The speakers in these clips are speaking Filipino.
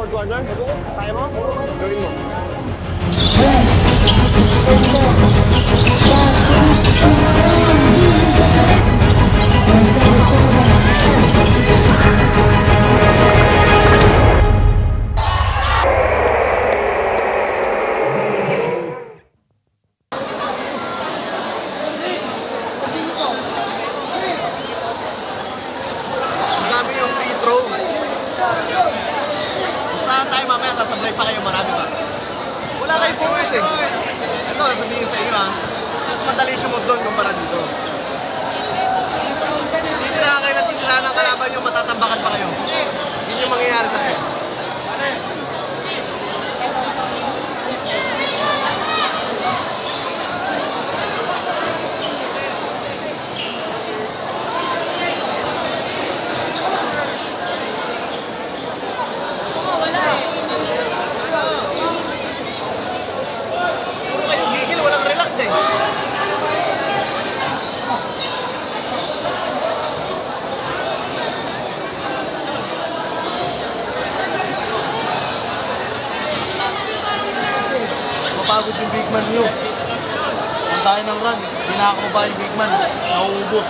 fourth quarter? Kaya mo? Gawin mo. Tayo mamaya sasablay pa kayo marami ba? Wala kayo focus eh. Ito, sasabihin ko sa inyo ha. Mas madali sumod doon kumpara dito. Titira kayo na titira ng kalaban nyo, matatambakan pa kayo. Yun yung mangyayari sa akin. Mapagod yung big man nyo. Ang tayo ng run, hindi nakakababa yung big man. Nauubos.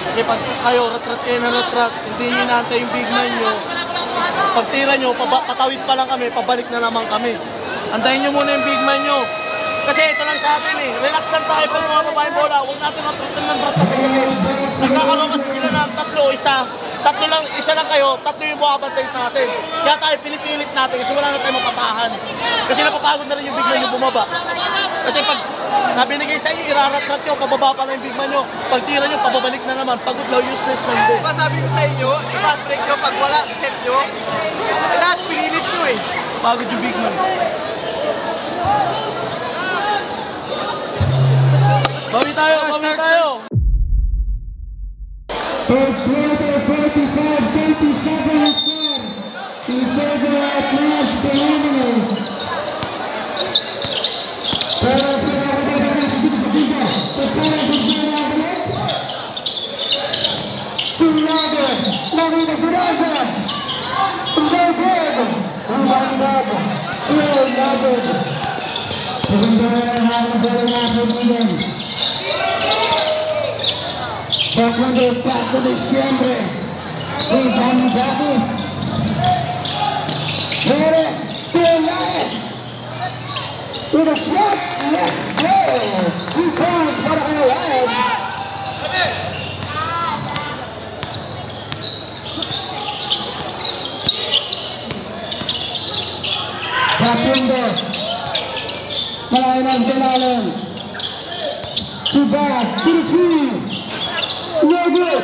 Kasi pag kayo, rat-rat kayo na rat-rat, hindi nyo inaantay yung big man nyo. Pag tira nyo, patawid pa lang kami, pabalik na naman kami. Antayin nyo muna yung big man nyo. Kasi ito lang sa atin eh. Relax lang tayo pag mga babaeng bola. Huwag natin rat-ratan ng rat-rat kasi nagkakaroon kasi sila ng tatlo, tatlo lang, isa lang kayo, tatlo yung bumabantay sa atin. Kaya tayo pinipilit natin kasi wala na tayong mapasahan. Kasi napapagod na rin yung big man nyo bumaba. Kasi pag nabinigay sa inyo, irarat-rat nyo, pababa pa lang yung big man nyo. Pag tira nyo, pababalik na naman. Pagod na, useless na hindi. Diba sabi ko sa inyo, i-fast break nyo pag wala, set nyo. Lahat pinilit nyo eh. Pagod yung big man. Bawi tayo, bawi tayo! Third quarter, 45-37 score in favor of North Carolina. Pero sa nakabagay na sa Sipagida, pagkala kung siya nakalit. Tulaga, lagi na si Raza. Pagkagod, ang bagag, Tulaga. Pagkagod ang hanggang bola na kaibigan. Backwander pass to diciembre. Ivan Batis. Perez to Elias. With a shot. Yes, goal. 2 points para kay Elias. Backwander. Malayan Delalan. To back. To the team. No good.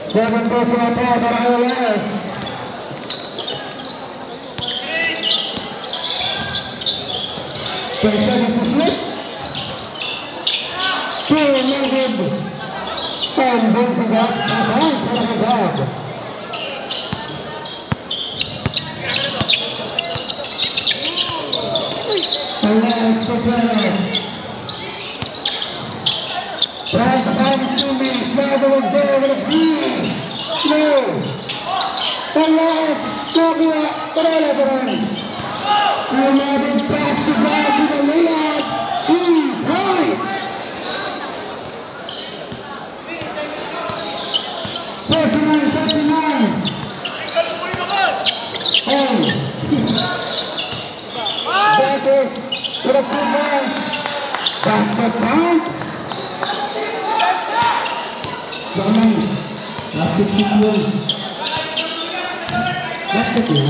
Seven personal foul para Elias. Ten seconds to slip. Two no good. And brings it up. Points for the dog. Elias for Perez. Trying to find his teammate. Yago was there with a three. No. Elias, Yago, Perez, Perez. Another pass to back to the layup. 2 points. 39-39. Batis with a 2 points. Basket count. Jangan. Basket shoot. Basket ya.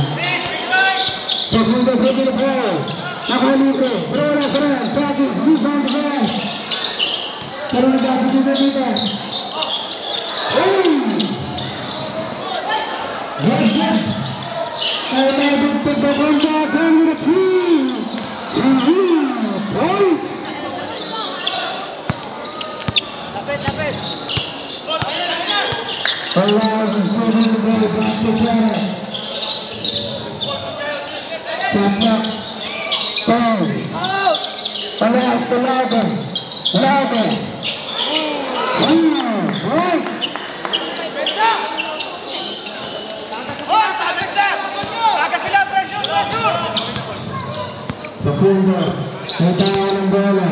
Segundo break the ball. Nakalibre. Bola keren. Batis rebound keren. Terus di kita. Another big one back in with a 2 points. Elias is moving the ball past the Perez. Tap up. Ball. Elias to Lager. Lager. 2 points. Facundo, natawa ng bola.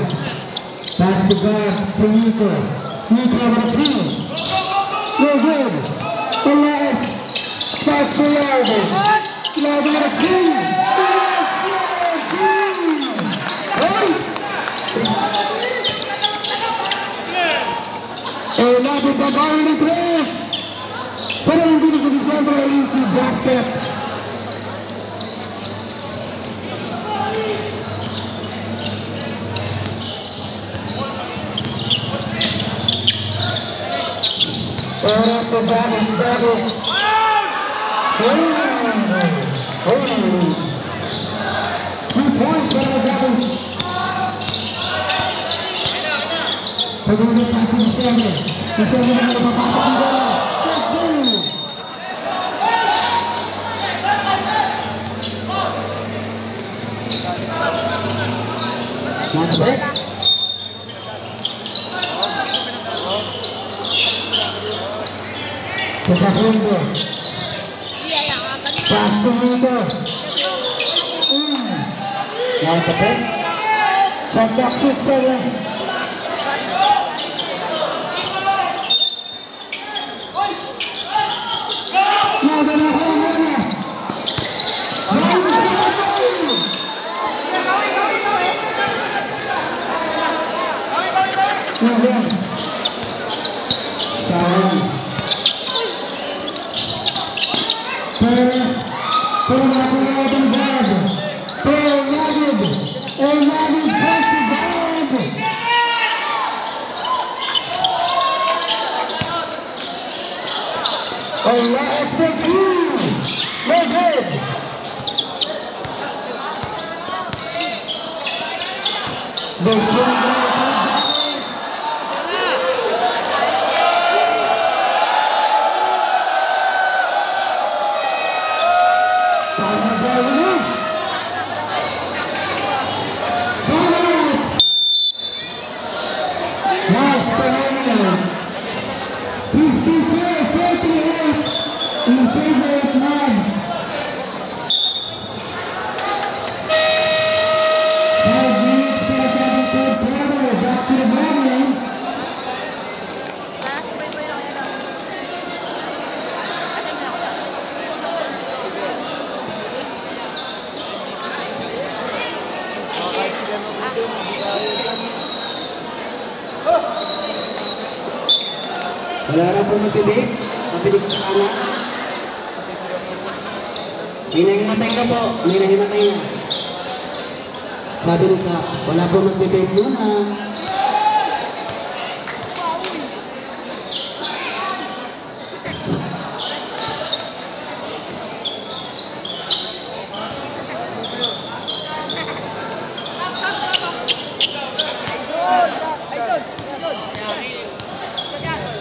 Pass to guard to Nico. Nico with a two. No good. Elias. Pass to Lager. Lager with a two. Elias scored. 2 points. Lager babae ng tres. Pero hindi na sa December ay si basket. Oras o Davis. 2 points para Davis. Pag-ulit pa si Michelle. Michelle na napapasok ang bola. Nakabalik. Facundo. Pass to Nico. Nakabalik. Shot clock 6 seconds. Perez, pinakulay ng bag. Elagid press the bag. Elias for 2. No good. Wala na po magpilig. Mapilig sa kanan. May nahimatay na po. May nahimatay na. Sabi nito, wala po magpilig muna.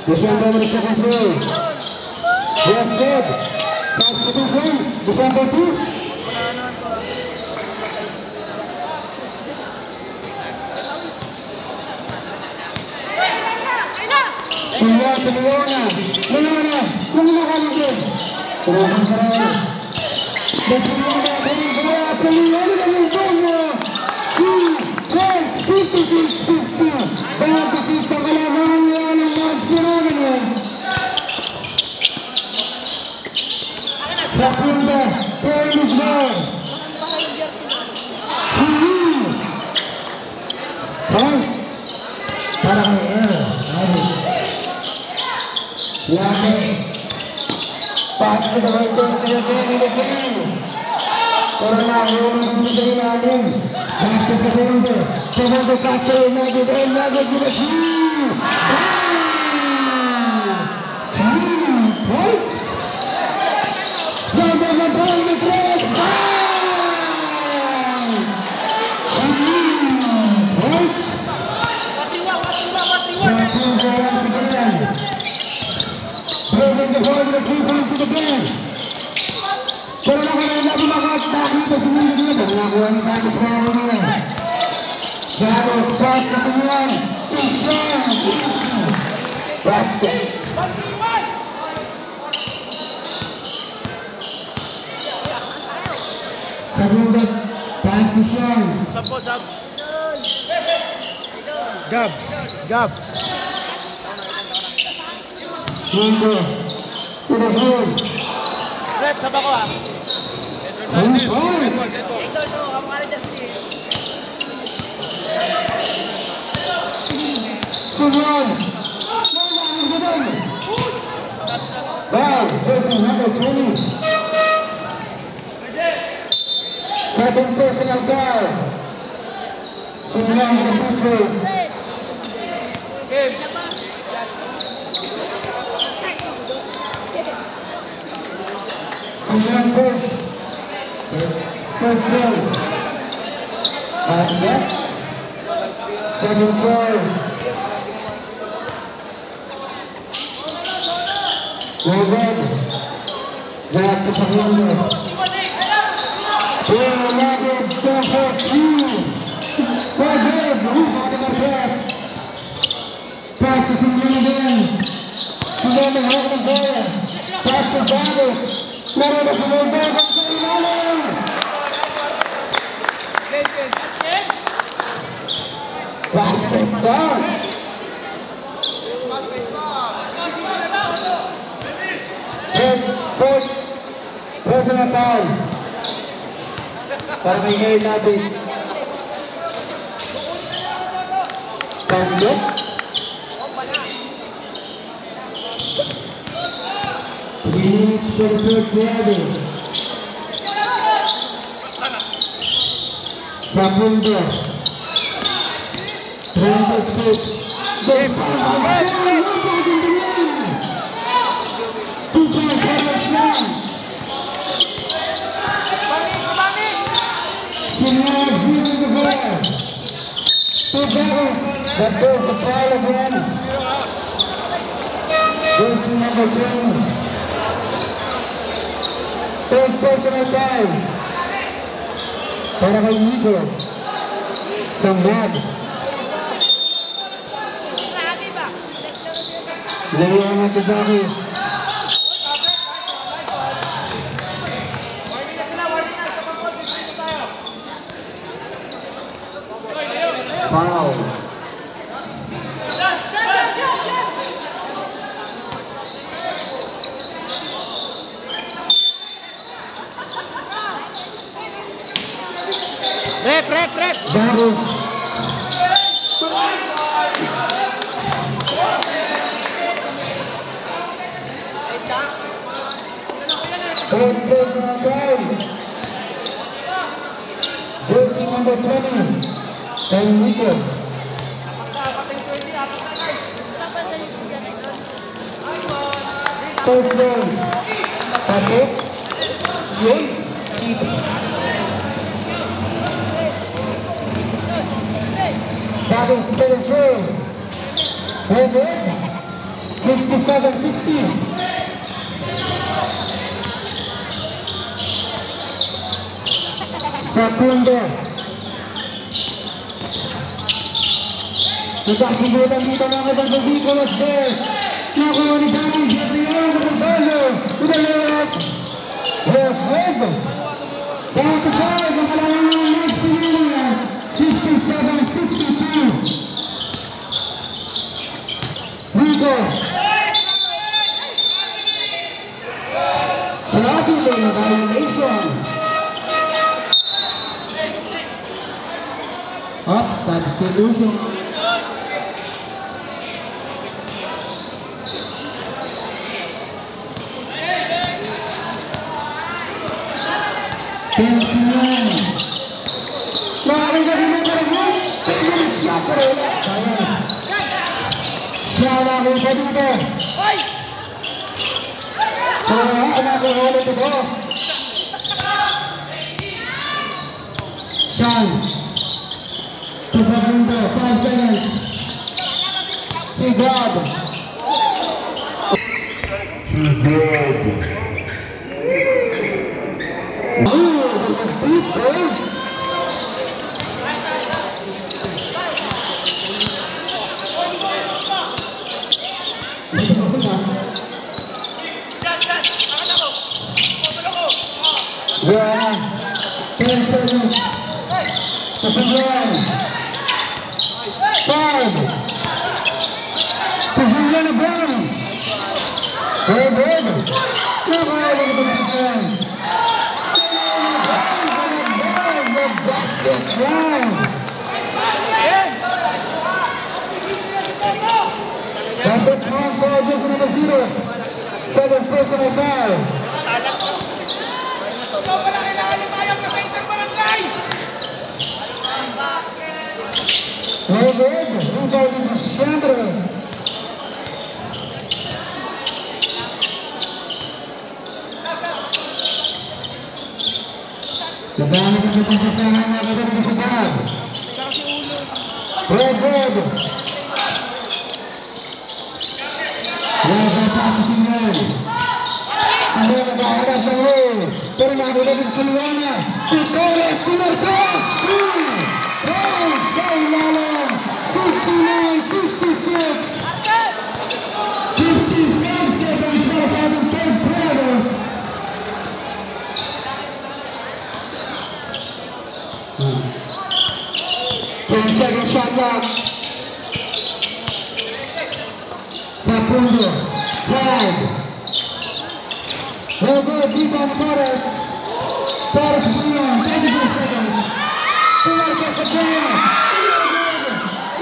December with the second throw. Yes, good. Substitution, December 2. Sila to Leona. Yung nakaligid. Turahang karang. That's Leona. To Leona na yung Tozo. Si Chris, 56-50. Down to 6 ang kalabangan niya ng match phenomenon. Facundo, turn is well. Points. Para kay Earl. Yame. Pass to the right turn sa again. Pero nahulog dito sa ilalim. Back to Facundo. Facundo pass to Elagid. Elagid with a 2 points. Ganda na ball ni Chris. 2 points. Facundo once again. Bringing the ball to the 3 points to the game. Pero nakalala makakita sa mga dito. Nakuha ni Davis na ako nila. Davis pass sa Simulan. to Sean. Easy. Basket. Fagunda, pass to Sean. Sab po, sab. Gab. Gab. Wingo. To the hole. Ref, sab ako ah. One point. Simeon. Foul, jersey number 20. Second personal foul. Simeon with the free throws. Simeon first. First goal. Basket. Second try. Well done. Back to Fagunda. Well, 4-4-2. Well good. Rebound in the press. Pass to Simeon again. Simeon having the ball. Pass to Davis. Laro na si Mendoza sa ilalim. Basket down. Fourth personal foul. Para kay Hail natin. Pasok. Minutes for the third quarter. Fagunda. Trying to escape. There's Simeon is leaving the ball. Two battles. That goes the foul again. Jersey number 20. Third personal foul. Para kay Nico. Sa Mags. Layan ang Tidakis. Foul. Rep. Darius. Third personal foul. Jersey number 20. Kay Nico. First round. Pasok. Yun. Keep. Batting second throw. Hold it. 67-60. Fagunda. Nagkasibutan dito ng ibang Nicolas there. Nakuha ni Darius at Leon ng Pagdalo. Udalot. Yes, good. Down to 5. Ang kalaman ng next scenario. 67-62. Nico. Trafficking violation. Up, substitution. Tensiyan. Maaaring na rin ang karagod. Pwede siya pero wala. Sayang. Siya namin pa dito. Kaya anak ko ulit ito. Sean. Fagunda, 5 seconds. Si God. 10 seconds. Pasundan. 5. Pasundan again. Good. Nakahalik ito pasundan. The basket round. Basket point for jersey number 0. 7 personal foul. Well good. Rebounding to Sandra. Kadang kita pertahanan kita di sebelah. Well good. Well passes in. Sudah naghahanap ng way. Pero nakakita din si Luana. Torres, Sinor Cross. Round sa ilalim. 69-66. 55 seconds para sa ating third quarter. Second shot clock. Facundo. 5. Well good, rebound Torres. Torres is on, 22 seconds. Marcos again.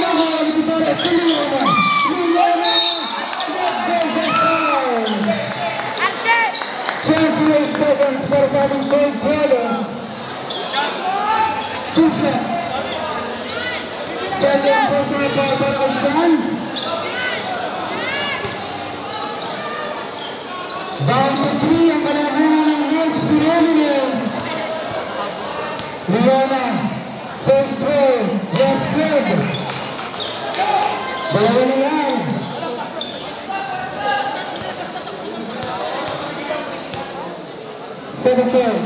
Nahuli ni Torres, Liliana. That goes a foul. 28 seconds para sa ating third quarter. 2 shots. Second personal foul para kay Sean. Down to 3 ang kalamangan ng Nets Phenomenal. Liana, first throw, yes good. Dalawa na lang. Second throw.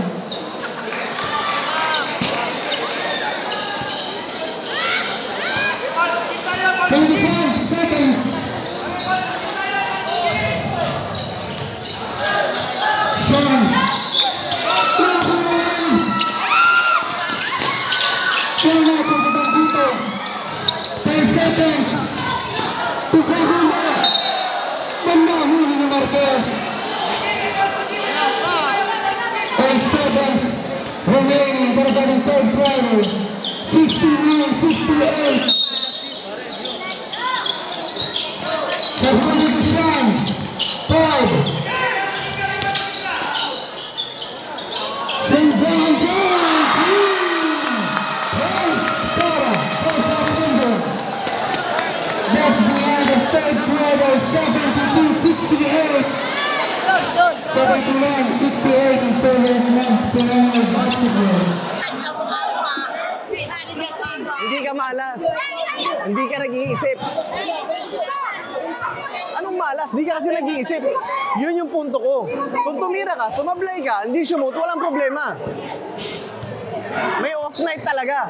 Remaining para sa ating third quarter. 69-68. Kahuli to Sean. 5. From downtown. 3. Points para sa Facundo. That's the end of third quarter. 72-68. 71-68 in favor of men's phenomenal basketball. Hindi ka malas. Hindi ka nag-iisip. Anong malas? Hindi ka kasi nag-iisip. Yun yung punto ko. Kung tumira ka, sumablay ka, hindi shoot, walang problema. May off night talaga.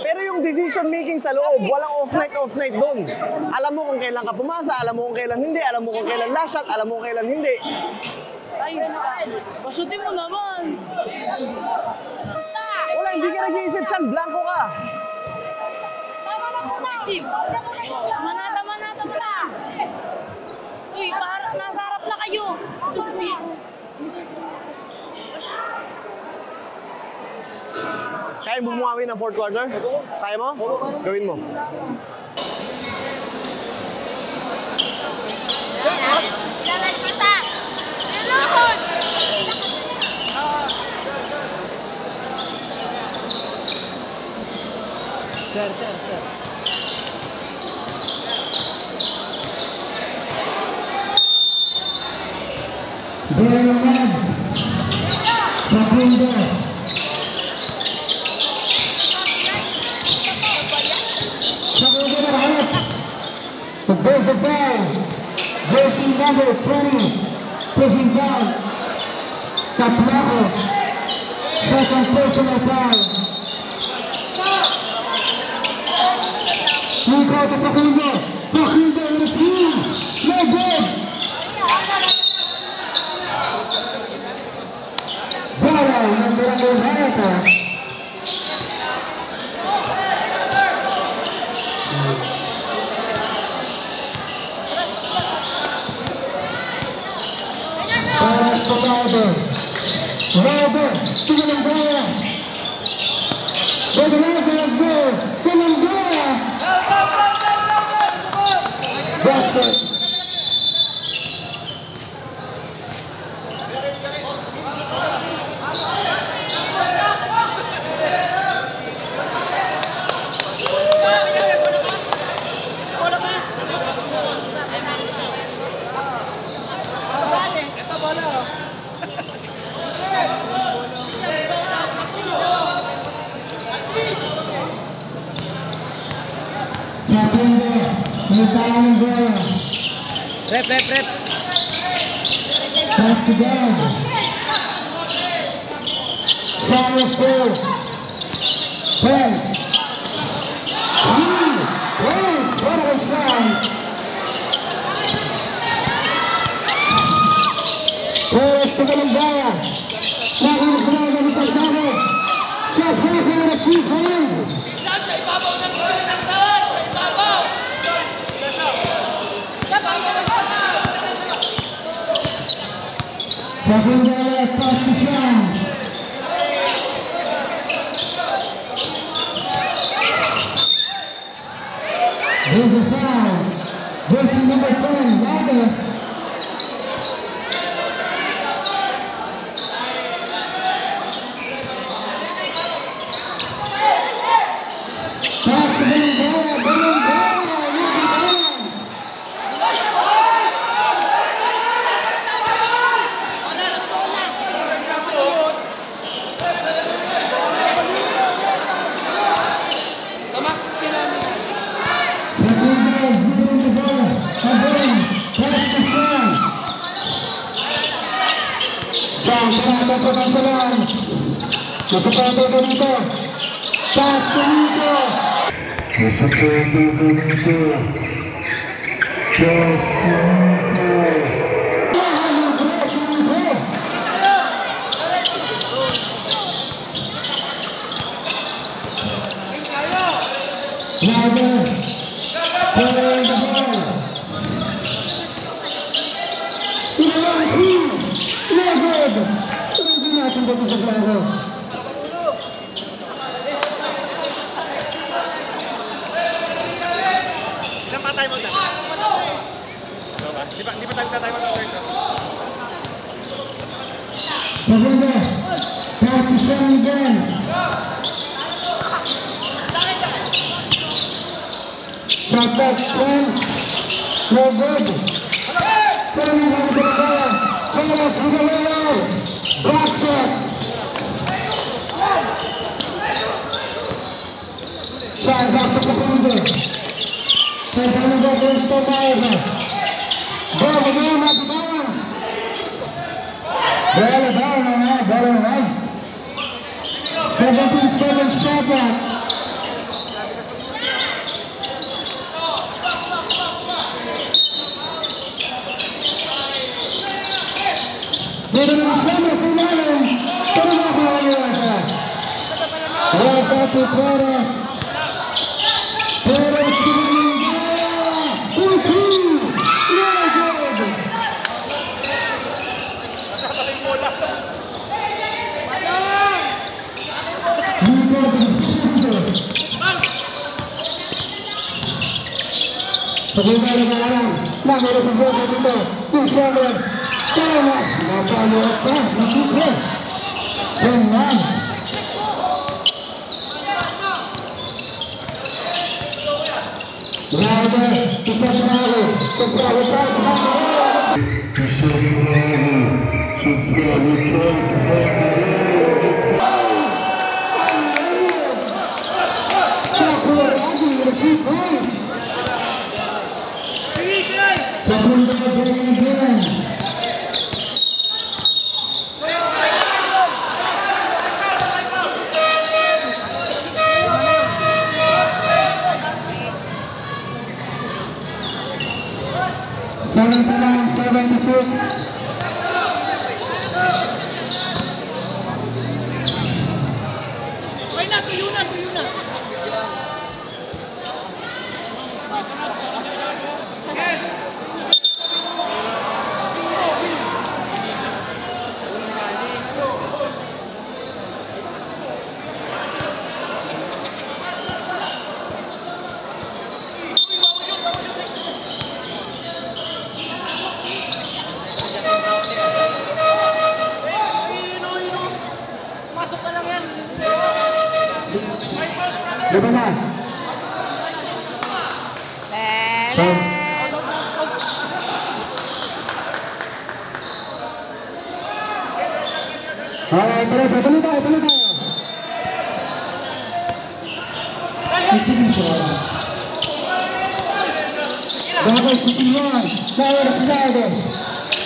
Pero yung decision making sa loob, walang off night doon. Alam mo kung kailan ka pumasa, alam mo kung kailan hindi, alam mo kung kailan last shot, alam mo kung kailan hindi. Ay, pasutin mo naman. Wala, hindi ka nag-iisip siyan, blanco ka. Tama na muna. Manata mo na. Uy, nasa harap na kayo. Kaya mo bumawi ng fourth quarter? Kaya mo? Gawin mo. Lalan kita. Lalan! Sir. There Mads. Facundo. Facundo na harap. There's a foul. Jersey number 20. Pushing down. Sa Placo. Second personal foul. Nico to Facundo. Facundo in the team. No good. Bala ng Barangay Hayata. Pinitaan ng bola. Rep. Pass to God. Shot for 10. 3 points. What a shot. Torres to Galambaya. Nakuha sa mga gamit sa bago. Shot hacker at 2 points. Galambaya pass to Sean. There's a foul. Jersey number 10, Lager. Pass to Galambaya, knocking down. Sa lang. Nasapato ko dito. Pass to Nico. Nasapato ko dito. Pass to Nico. Lager. Playing the ball. Ilang team. Lager. Hindi nasunod ko sa plano. Ilang patay mo lang? Di ba tayo tatay mo lang? Paganda. Pass to Sean again. Shot back, 10. No good. Pero yung mga pinagaya. Paras with the layer. Basket. Sean back to Pakundo. Paganda ba kung tumayo. Bola down. Bola down. Bola nice. 17-7 shot back. Dito na sama sa ilalim. Pero nakakuha niya ka. Wasa to Perez. Perez to Galambaya. 2-2. Very good. Nico Galambaya. Pagkakala ka lang. Nakara sa boka dito. 2-7. Tama! Napalot pa! Nasukre! Tenang! Bravo! Isa bravo! Sa bravo try to find the world! Isa bravo! Sa bravo try to find the world! Unrated! Sakuragi with the 2 points! Papunta ka again! Diba na? Alright, tuloy tayo. Bago si Simeon. Power sa lado.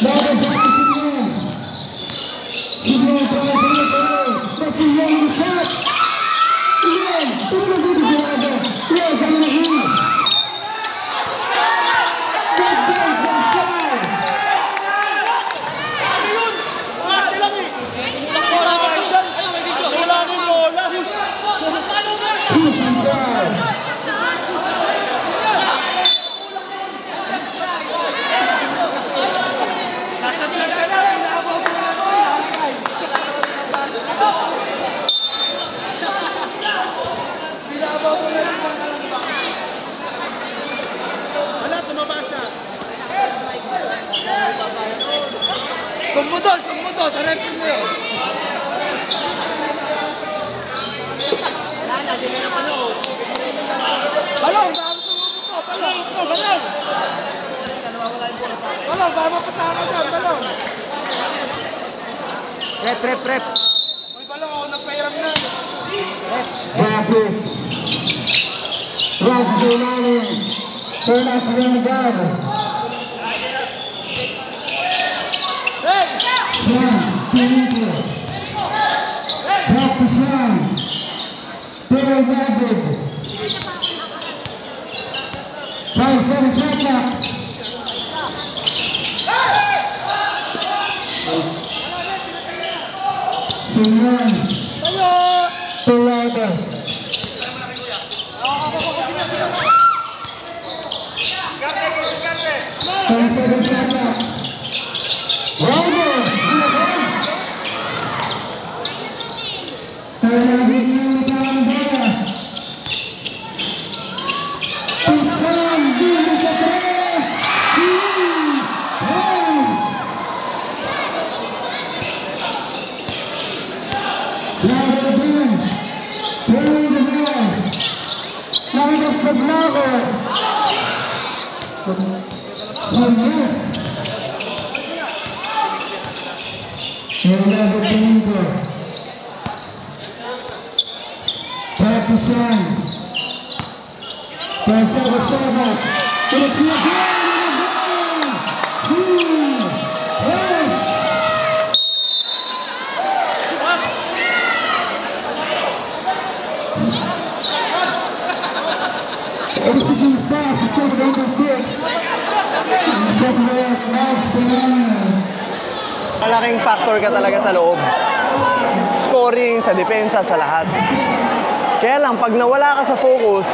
Bago si Simeon. Simeon para tuloy. But Simeon yung shot. Simeon. Tulog dito sa lado. Yes, ano na yun? That goes on foul. Push and foul. Sumudo, sa referee mo yun. Balong, balong! Balong, baka mapasama dyan, balong! Rep! Uy, balong, ako nagpahiram na. Tapos, Rasa sa ilalim. Tula sa Renegad. Sam, Pinito. Practice run. Pero David. 5-7 shot clock. Simeon. Tulado. Seven shot clock. Roger. David Militao bola. Pusan dulu sa tres. Laban din. Play the ball. Nakikasab na ako. Yes. Laban din ko. Practice. Pasaba. Malaking factor ka talaga sa loob. Scoring, sa depensa, sa lahat. Kaya lang, pag nawala ka sa focus,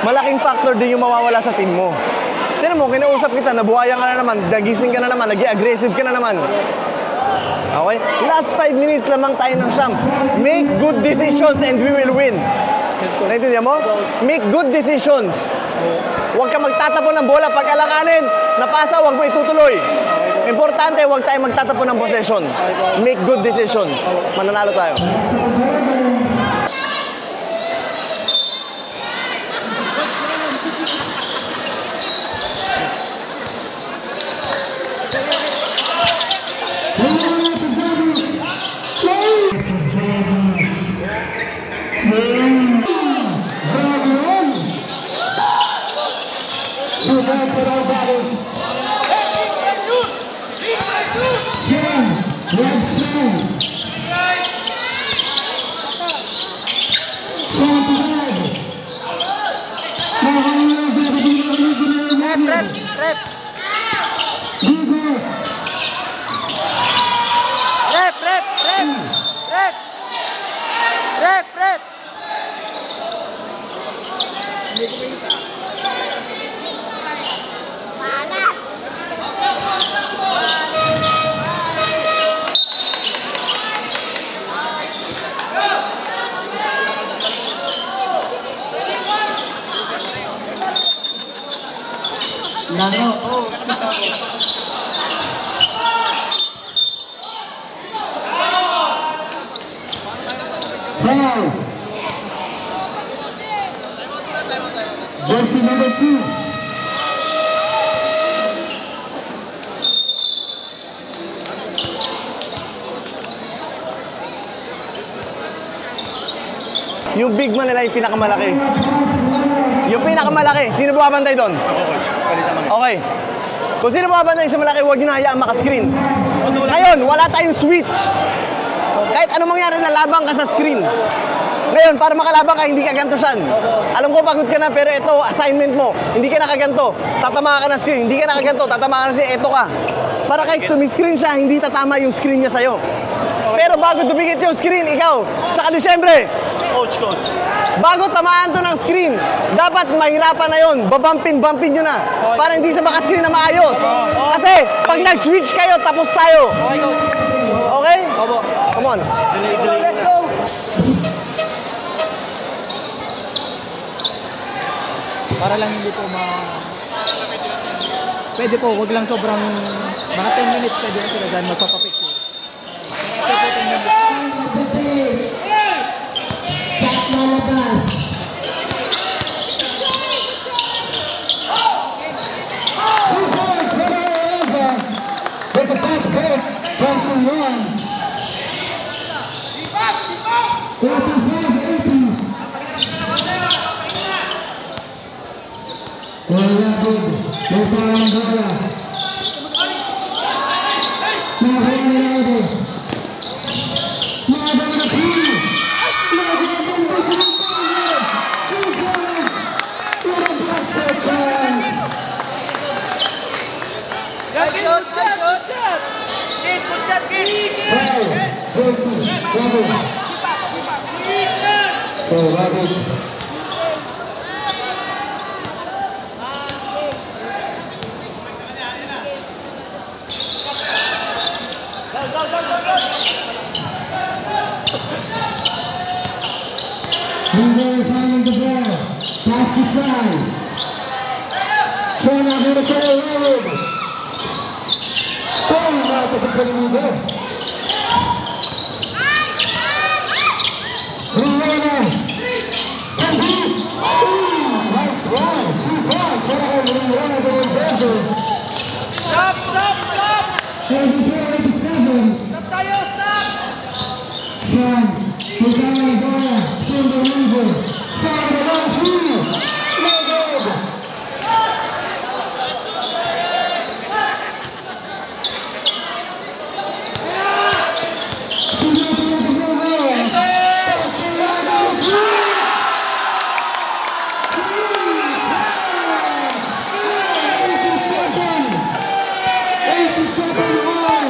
malaking factor din yung mawawala sa team mo. Tignan mo, kinausap kita, nabuhayan ka na naman, nagising ka na naman, nag-aggressive ka na naman. Okay? Last 5 minutes lamang tayo ng champ. Make good decisions and we will win. Naintindihan mo? Make good decisions. Huwag ka magtatapon ng bola. Pag alanganin, napasa, huwag mo itutuloy. Importante, huwag tayo magtatapon ng possession. Make good decisions. Mananalo tayo. So that's what our battles. Sam, red Sam. Sam Pagad. Rep! Digo. Rep! Laro. Foul. Jersey number 2. Yung big man nila yung pinakamalaki. Yung pinakamalaki. Sino bumabantay doon? palitan kami. Okay. Kung sino makabantay sa malaki, huwag nyo na hayaan maka-screen. Ngayon, wala tayong switch. Kahit anong mangyari, lalabang ka sa screen. Ngayon, para makalabang ka, hindi ka ganito siyan. Alam ko, pagod ka na, pero ito, assignment mo. Hindi ka nakaganto. Tatama ka ng screen. Hindi ka nakaganto. Tatama ka na siya. Ito ka. Para kahit tumiscreen siya, hindi tatama yung screen niya sa'yo. Pero bago dumikit yung screen, ikaw, tsaka di syempre, Coach. bago tamaan to ng screen, dapat mahirapan na yun. Babampin nyo na. Para hindi sa maka-screen na maayos. Kasi, pag nag-switch kayo, tapos tayo. Okay, coach. Okay? Opo. Come on. Let's go. Para lang hindi po pwede po, wag lang sobrang mga 10 minutes pwede na sila dahil magpapapicture. Pwede po 10 minutes. Lalabas. Two points, over. That's a fast break from Simeon. 85-80. Wala good. May parang bola. Nakakuha ni Rado. Nakakuha na Pino. Nakakuha ng Bison ng Bison. 2 points. What a basket plan. Good shot. Good shot. Foul. JC. Rado. So Rado. Ruben finding the ball. Pass to side. Trying out here to say Ruben. Boom! Now to the Ruben. Ruben. And he. Nice run. 2 points. What a run of the Ruben. Stop. 84-87. Stop tayo, stop. Sean, Magana Bola, still the leader. Sean, the 1-2. No good. Sinatra with the goal line. Passing right on the 3. 87 on.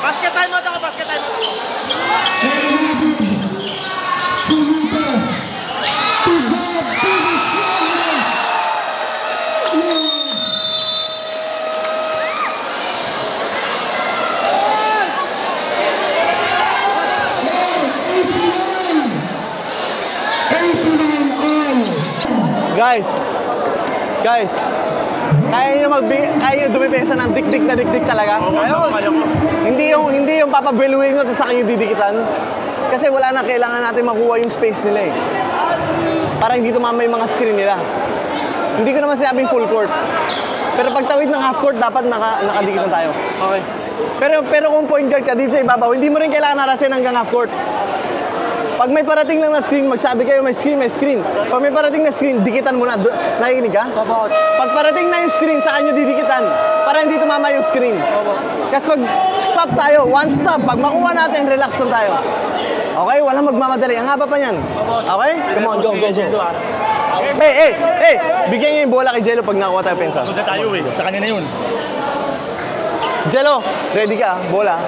Basket time out ako. Guys, kaya nyo dumipensa ng dik-dik na dik-dik talaga? Kaya ko. Hindi yung papabiluin ko sa akin yung didikitan. Kasi wala na, kailangan natin makuha yung space nila eh. Para hindi tumama yung mga screen nila. Hindi ko naman sinabing full court. Pero pagtawid ng half court, dapat nakadikit na tayo. Okay. Pero kung point guard ka dito sa ibabaw, hindi mo rin kailangan narasin hanggang half court. Pag may parating lang na screen, magsabi kayo may screen. Pag may parating na screen, dikitan mo na. Nakikinig ka? Pag parating na yung screen, saan nyo didikitan? Para hindi tumama yung screen. Kasi pag stop tayo, one stop, pag makuha natin, relax lang tayo. Okay? Walang magmamadali. Ang haba pa niyan. Okay? Come on, go. Hey! Bigyan niyo yung bola kay Jello pag nakuha tayo pensa. Punta tayo eh. Sa kanya na yun. Jello, ready ka? Bola.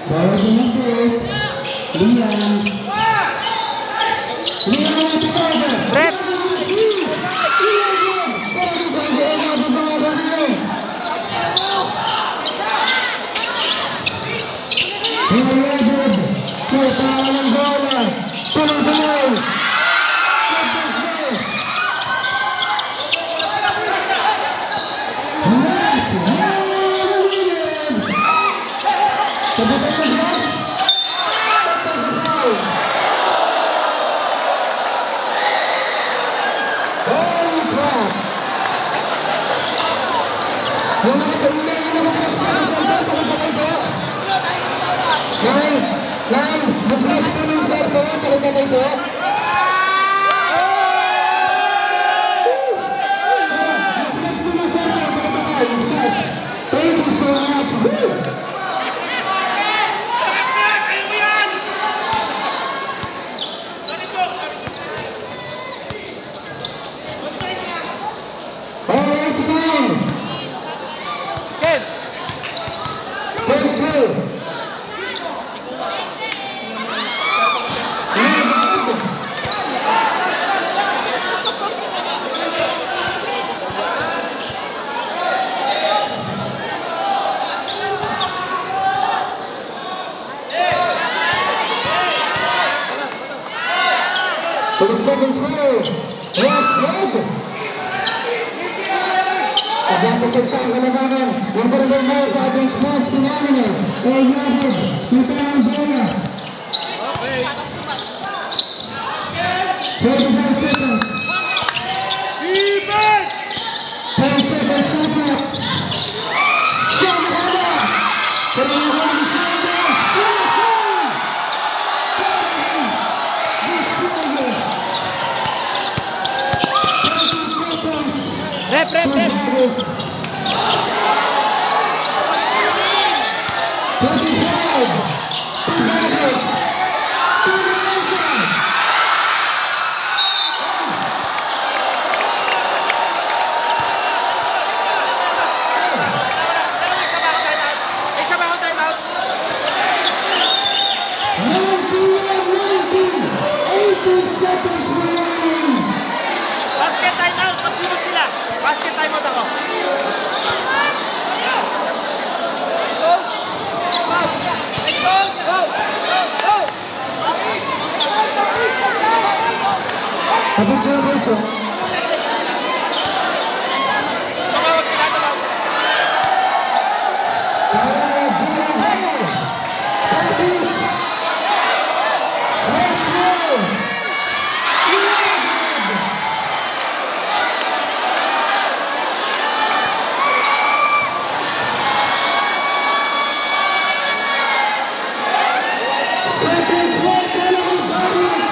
Bawal sinipit. Liam. Rep! Yung mga kawinan yung naka-flash pa sa cellphone, palitatay ko. Nay, na-flash pa ng cellphone, palitatay ko. Na-flash pa ng cellphone, palitatay, flash. Thank you so much. Woo! Alright, time. First serve. For the second serve, last good. Pagkakasal sa ang kalabanan, yung barangay Malta against Sports Phenomenal, kay Yabid, yung parang bola. 45 seconds. 10 seconds, shot clock. Shot clock. Pagkakasal sa Rep! 25. Basket time out. Magsunod sila. Basket time out ako. Abang Champions, Tumawag sila. second try, Pelahon Carlos.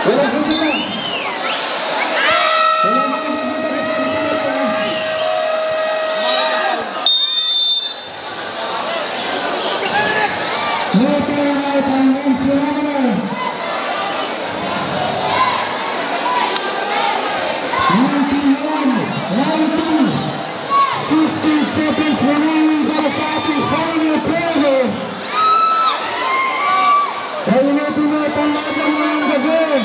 Walang pupunta. Walang pupunta ka para sa mga. No timeout on men's phenomenal. 16 seconds remaining para sa ating final quarter. Ay natin na panglaban ngayong gabi.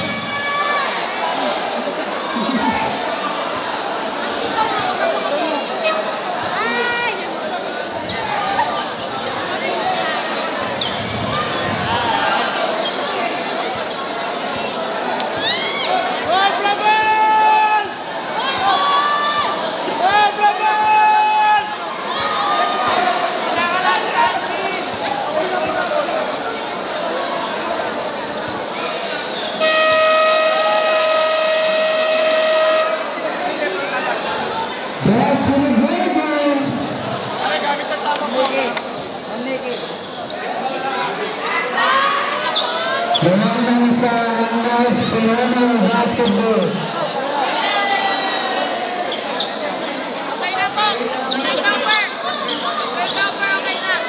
Naman sa English Phenomenal Basketball. Okay na po. Third number. Third number, okay na.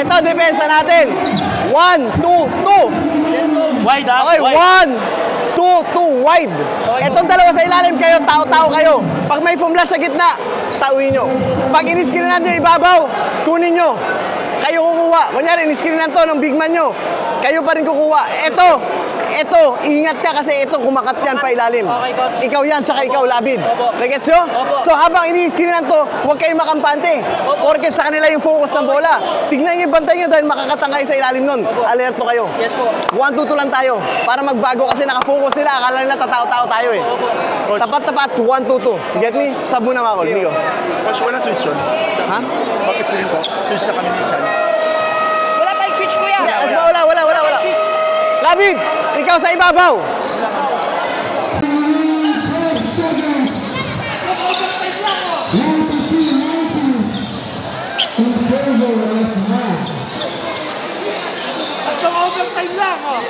Ito, depensa natin. 1, 2, 2. Wide Okay, 1, 2, 2, wide. Etong dalawa sa ilalim kayo, tao-tao kayo. Pag may foam flash sa gitna, tauin nyo. Pag iniskrinan nyo ibabaw, kunin nyo. Kayo kukuha. Kunyari, iniskrinan to ng big man nyo. Kayo pa rin kukuha. Ito, ingat ka kasi ito kumakat yan pa ilalim. Okay, coach. Ikaw yan, tsaka ikaw, Labid. Opo. Nagets nyo? Opo. So habang iniskrinan to, huwag kayong makampante. Porket sa kanila yung focus ng bola. Tignan nyo yung bantay nyo dahil makakatang kayo sa ilalim nun. Alerto kayo. Yes po. 1, 2, 2 lang tayo. Para magbago kasi nakafocus sila. Akala nila tatao-tao tayo eh. Tapat-tapat, 1, 2, 2. Get me? Sabo na ako, Nico. Coach, walang switch yun. Ha? Bakit sila po? Switch sa kanina siya. Wala tayong switch, kuya. Wala. Labid, ikaw sa ibabaw. Hanggang overtime lang, oh.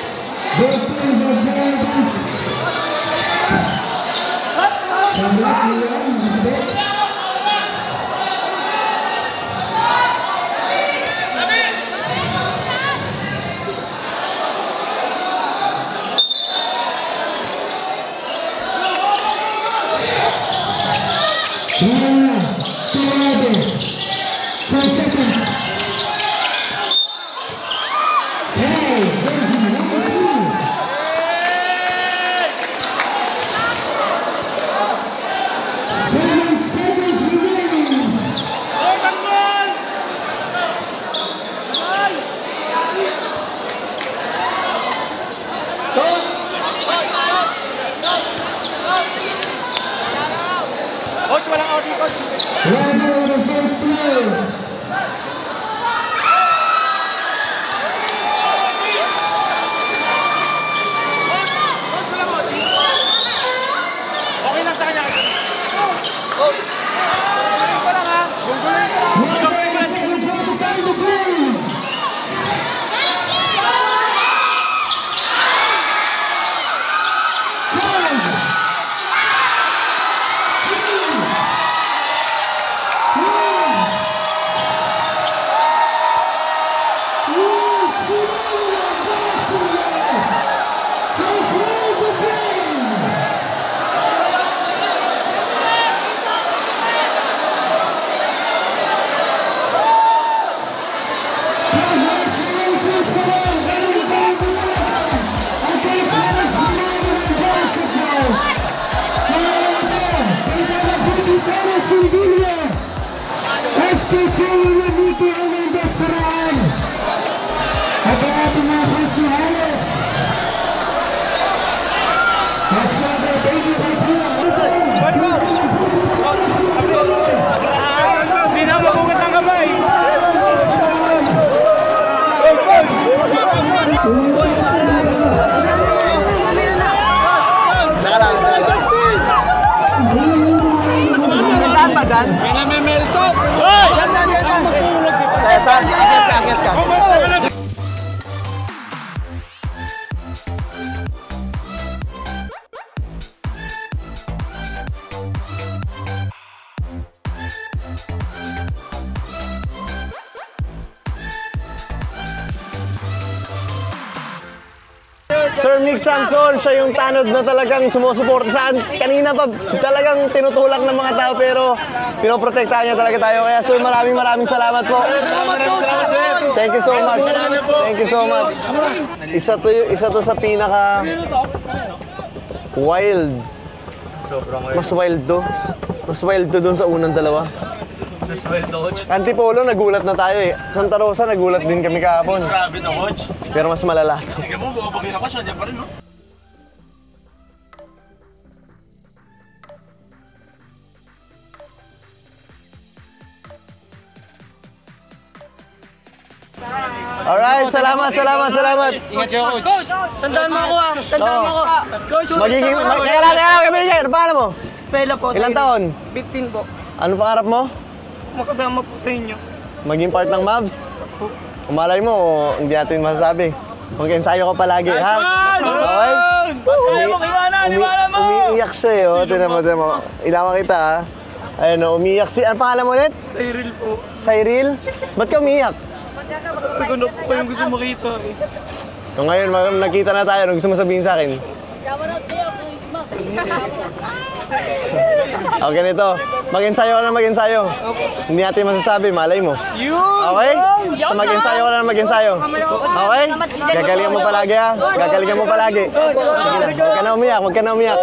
Sir Mick Samson, siya yung tanod na talagang sumusuporta sa akin. Kanina pa talagang tinutulak ng mga tao pero pinoprotektahan niya talaga tayo. Kaya sir, maraming salamat po. Thank you so much. Thank you so much. Isa to sa pinaka wild. Mas wild to. Mas wild to dun sa unang dalawa. Antipolo, nagulat na tayo eh. Santa Rosa, nagulat din kami kahapon. Grabe na, coach. Pero mas malala to. Tingnan mo, bumabagay ako siya. Diyan pa rin, no? Alright, salamat. Ingat kayo, coach. Tandaan mo ako ah. Tandaan mo ako. Magiging, kailan kami pangalan mo? Spela po. Ilang taon? 15 po. Ano pangarap mo? Makasama po sa inyo. Maging part ng Mavs? Umalay mo, hindi natin masasabi. Mag-ensayo ka palagi, ha? Okay? Umiiyak siya eh, oh. Tinan mo. Ilawan kita, ha? Ayun, oh, umiiyak si... Ano pangalan mo ulit? Cyril po. Cyril? Ba't ka umiiyak? Siguro po pa yung gusto makita eh. So ngayon, nakita na tayo. Ano gusto mo sabihin sa akin? Okay, ganito. Mag-ensayo ka na mag-ensayo. Hindi natin masasabi, malay mo. Okay? So mag-ensayo ka na mag-ensayo. Okay? Gagalingan mo palagi, ha? Gagalingan mo palagi. Sige na, huwag ka na umiyak, huwag ka na umiyak.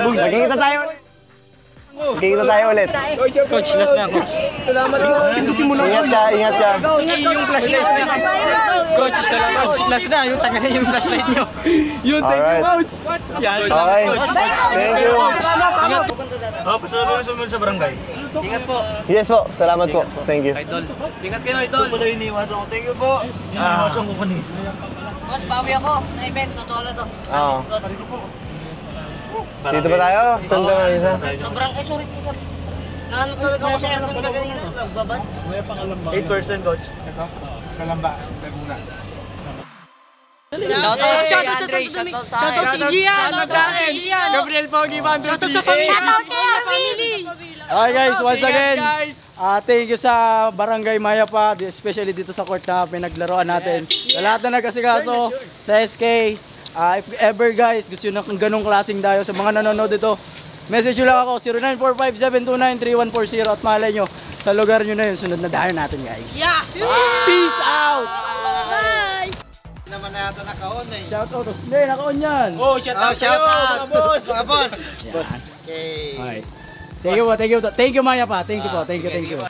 Magkikita tayo ulit. Magkikita tayo ulit. Coach, last na, coach. Salamat po. Ingat ka, ingat ka. Yung flashlight na. Coach, salamat. Last na, yung taga yung flashlight nyo. Yun, thank you, coach. Yan, Okay. Thank you. Pasalama yung sumunod sa barangay. Ingat po. Yes po, salamat po. Thank you. Idol. Ingat kayo, idol. Ito pala yung iniwasan ko. Thank you po. Iniwasan ko kanina. Boss, bawi ako sa event. Totoo na to. Oo. Dito ba tayo? Saan ba natin siya? Sobrang, sorry po. Nahanap talaga ako sa aircon kaganina. Nagbabad. 8% coach. Shoutout kay Gian. Gabriel Pogi, Bandro Shoutout sa family. Shoutout kay family. Okay guys, once again, thank you sa Barangay Mayapa, especially dito sa court na pinaglaruan natin. Sa lahat na nagkasikaso, sa SK, if ever guys, gusto nyo ng ganong klaseng dayo sa mga nanonood dito, message nyo lang ako, 0945-729-3140 at malay nyo, sa lugar nyo na yun, sunod na dayo natin guys. Yes! Peace out! Bye! Naman na yata naka-on eh. Shout out. Hindi, naka-on yan. Oh, shoutout sa'yo, mga boss! Mga boss. Okay. Thank you po, thank you. Thank you Maya pa. Thank you po, thank you.